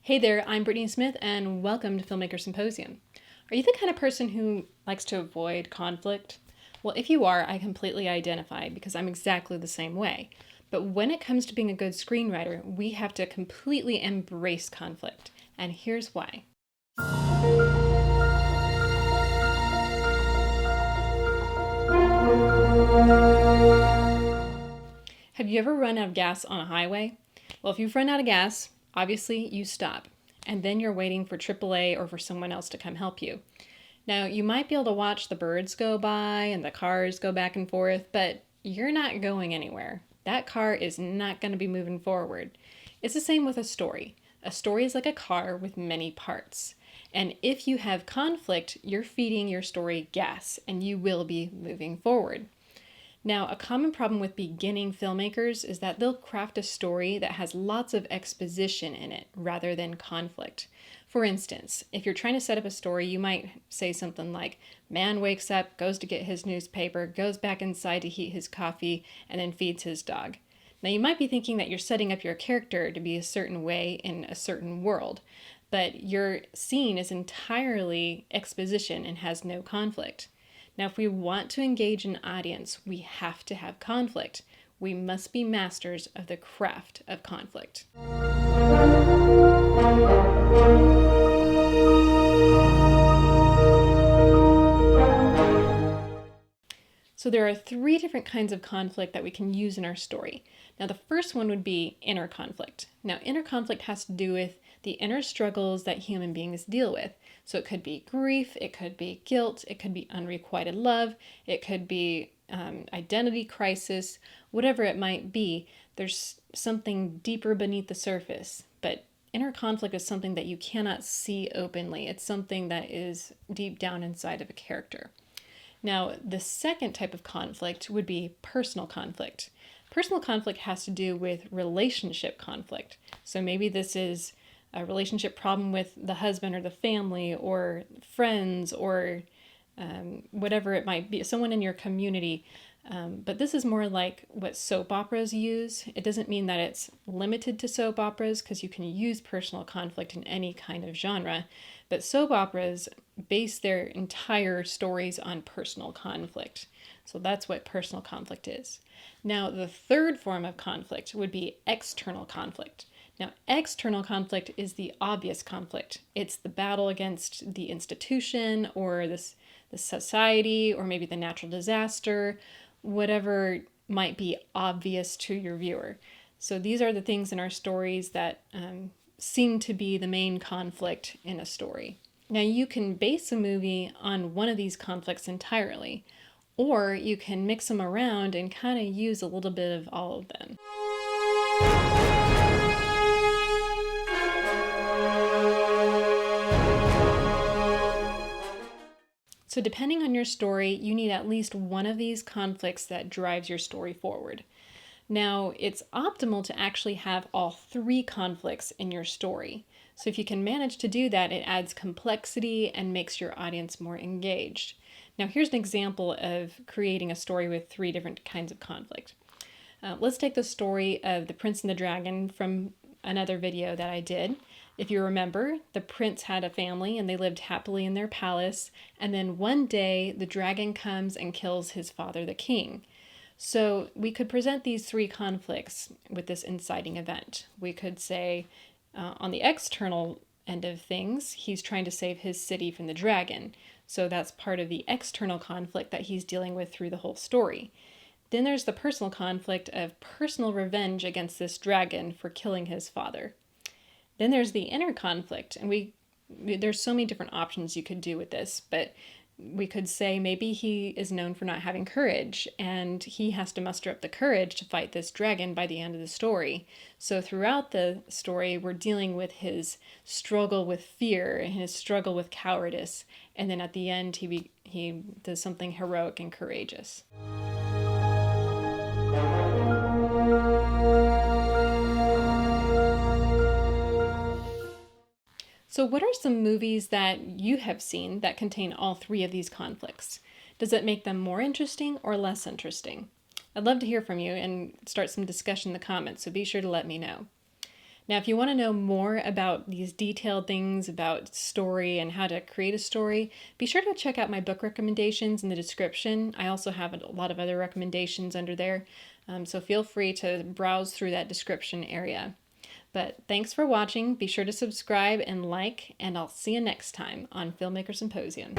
Hey there, I'm Brittany Smith, and welcome to Filmmaker Symposium. Are you the kind of person who likes to avoid conflict? Well, if you are, I completely identify because I'm exactly the same way. But when it comes to being a good screenwriter, we have to completely embrace conflict. And here's why. Have you ever run out of gas on a highway? Well, if you've run out of gas, obviously you stop, and then you're waiting for AAA or for someone else to come help you. Now, you might be able to watch the birds go by and the cars go back and forth, but you're not going anywhere. That car is not going to be moving forward. It's the same with a story. A story is like a car with many parts. And if you have conflict, you're feeding your story gas, and you will be moving forward. Now, a common problem with beginning filmmakers is that they'll craft a story that has lots of exposition in it rather than conflict. For instance, if you're trying to set up a story, you might say something like, man wakes up, goes to get his newspaper, goes back inside to heat his coffee, and then feeds his dog. Now, you might be thinking that you're setting up your character to be a certain way in a certain world, but your scene is entirely exposition and has no conflict. Now, if we want to engage an audience, we have to have conflict. We must be masters of the craft of conflict. So there are 3 different kinds of conflict that we can use in our story. Now, the first one would be inner conflict. Now, inner conflict has to do with the inner struggles that human beings deal with. So it could be grief, it could be guilt, it could be unrequited love, it could be identity crisis, whatever it might be. There's something deeper beneath the surface, but inner conflict is something that you cannot see openly. It's something that is deep down inside of a character. Now, the second type of conflict would be personal conflict. Personal conflict has to do with relationship conflict. So maybe this is a relationship problem with the husband or the family or friends or whatever it might be, someone in your community. But this is more like what soap operas use. It doesn't mean that it's limited to soap operas because you can use personal conflict in any kind of genre. But soap operas base their entire stories on personal conflict. So that's what personal conflict is. Now, the third form of conflict would be external conflict. Now, external conflict is the obvious conflict. It's the battle against the institution or the society or maybe the natural disaster, whatever might be obvious to your viewer. So these are the things in our stories that seem to be the main conflict in a story. Now, you can base a movie on one of these conflicts entirely, or you can mix them around and kind of use a little bit of all of them. So depending on your story, you need at least one of these conflicts that drives your story forward. Now, it's optimal to actually have all 3 conflicts in your story. So if you can manage to do that, it adds complexity and makes your audience more engaged. Now, here's an example of creating a story with 3 different kinds of conflict. Let's take the story of the Prince and the Dragon from another video that I did. If you remember, the prince had a family and they lived happily in their palace, and then one day the dragon comes and kills his father, the king. So we could present these 3 conflicts with this inciting event. We could say, on the external end of things, he's trying to save his city from the dragon. So that's part of the external conflict that he's dealing with through the whole story. Then there's the personal conflict of personal revenge against this dragon for killing his father. Then there's the inner conflict, and there's so many different options you could do with this, but we could say maybe he is known for not having courage, and he has to muster up the courage to fight this dragon by the end of the story. So throughout the story, we're dealing with his struggle with fear and his struggle with cowardice, and then at the end, he does something heroic and courageous. So, what are some movies that you have seen that contain all three of these conflicts? Does it make them more interesting or less interesting? I'd love to hear from you and start some discussion in the comments, so be sure to let me know. Now, if you want to know more about these detailed things about story and how to create a story, be sure to check out my book recommendations in the description. I also have a lot of other recommendations under there, so feel free to browse through that description area. But thanks for watching. Be sure to subscribe and like, and I'll see you next time on Filmmaker Symposium.